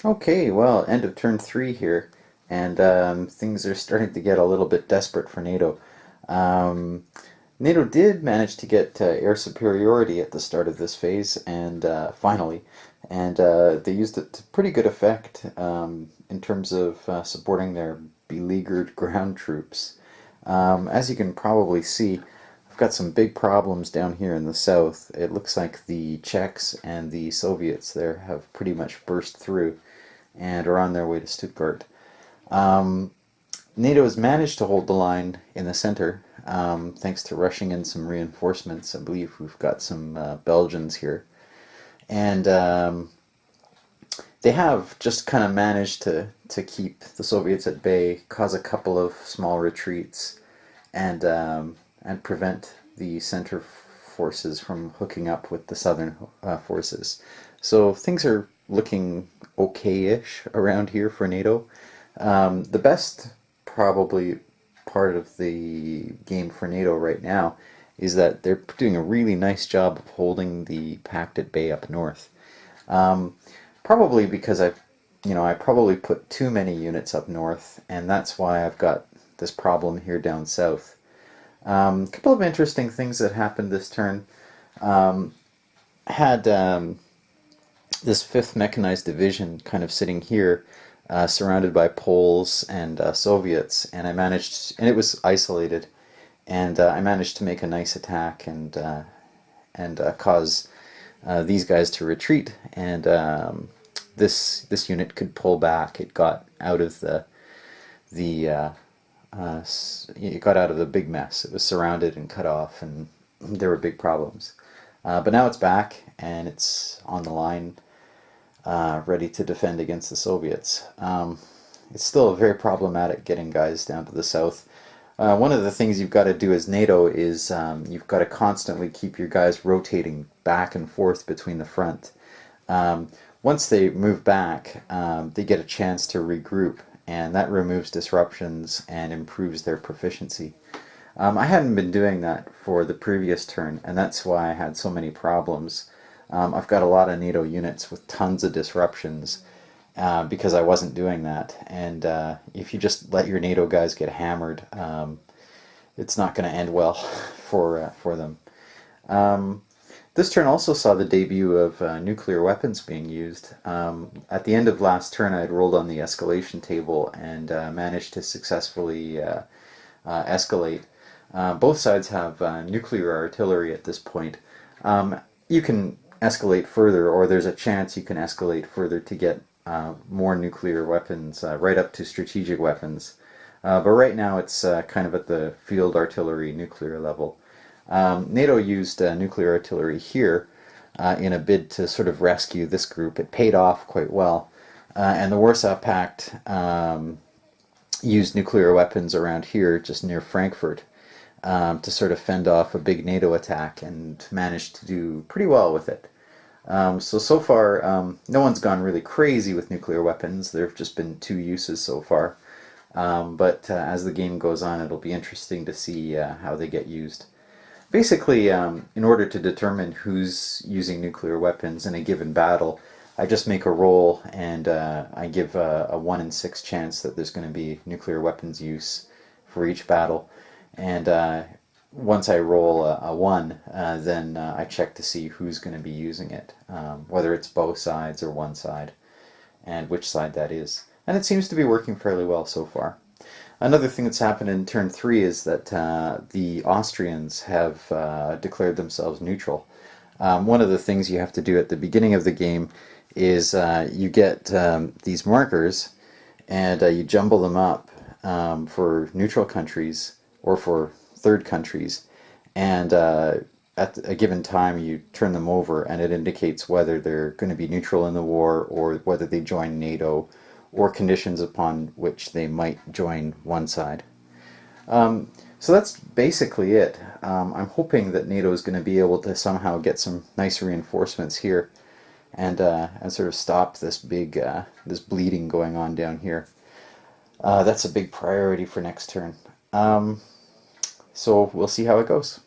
Okay, well, end of turn three here, and things are starting to get a little bit desperate for NATO. Um, NATO did manage to get air superiority at the start of this phase, and finally, and they used it to pretty good effect in terms of supporting their beleaguered ground troops. As you can probably see, I've got some big problems down here in the south. It looks like the Czechs and the Soviets there have pretty much burst through and are on their way to Stuttgart. Um, NATO has managed to hold the line in the center thanks to rushing in some reinforcements. I believe we've got some Belgians here. And they have just kind of managed to keep the Soviets at bay, cause a couple of small retreats, and prevent the center forces from hooking up with the southern forces. So things are looking okay-ish around here for NATO. The best probably part of the game for NATO right now is that they're doing a really nice job of holding the pact at bay up north. Um, Probably because I probably put too many units up north, and that's why I've got this problem here down south. A couple of interesting things that happened this turn. Um, had this 5th Mechanized Division kind of sitting here, surrounded by Poles and Soviets, and and it was isolated, and I managed to make a nice attack and cause these guys to retreat, and this unit could pull back. It got out of the it got out of the big mess. It was surrounded and cut off, and there were big problems. But now it's back, and it's on the line, ready to defend against the Soviets. It's still very problematic getting guys down to the south. One of the things you've got to do as NATO is you've got to constantly keep your guys rotating back and forth between the front. Um, Once they move back, they get a chance to regroup, and that removes disruptions and improves their proficiency. I hadn't been doing that for the previous turn, and that's why I had so many problems. I've got a lot of NATO units with tons of disruptions because I wasn't doing that. And if you just let your NATO guys get hammered, it's not going to end well for them. Um, this turn also saw the debut of nuclear weapons being used. At the end of last turn, I had rolled on the escalation table and managed to successfully escalate. Both sides have nuclear artillery at this point. You can escalate further, or there's a chance you can escalate further to get more nuclear weapons, right up to strategic weapons. But right now it's kind of at the field artillery nuclear level. NATO used nuclear artillery here in a bid to sort of rescue this group. It paid off quite well. And the Warsaw Pact used nuclear weapons around here, just near Frankfurt, to sort of fend off a big NATO attack and managed to do pretty well with it. So far, no one's gone really crazy with nuclear weapons. There have just been 2 uses so far. But as the game goes on, it'll be interesting to see how they get used. Basically, in order to determine who's using nuclear weapons in a given battle, I just make a roll and I give a 1 in 6 chance that there's going to be nuclear weapons use for each battle. And once I roll a 1, then I check to see who's going to be using it, whether it's both sides or one side, and which side that is. And it seems to be working fairly well so far. Another thing that's happened in turn 3 is that the Austrians have declared themselves neutral. One of the things you have to do at the beginning of the game is you get these markers and you jumble them up for neutral countries or for third countries, and at a given time you turn them over and it indicates whether they're going to be neutral in the war or whether they join NATO or conditions upon which they might join one side. So that's basically it. I'm hoping that NATO is going to be able to somehow get some nice reinforcements here and sort of stop this bleeding going on down here. That's a big priority for next turn. So we'll see how it goes.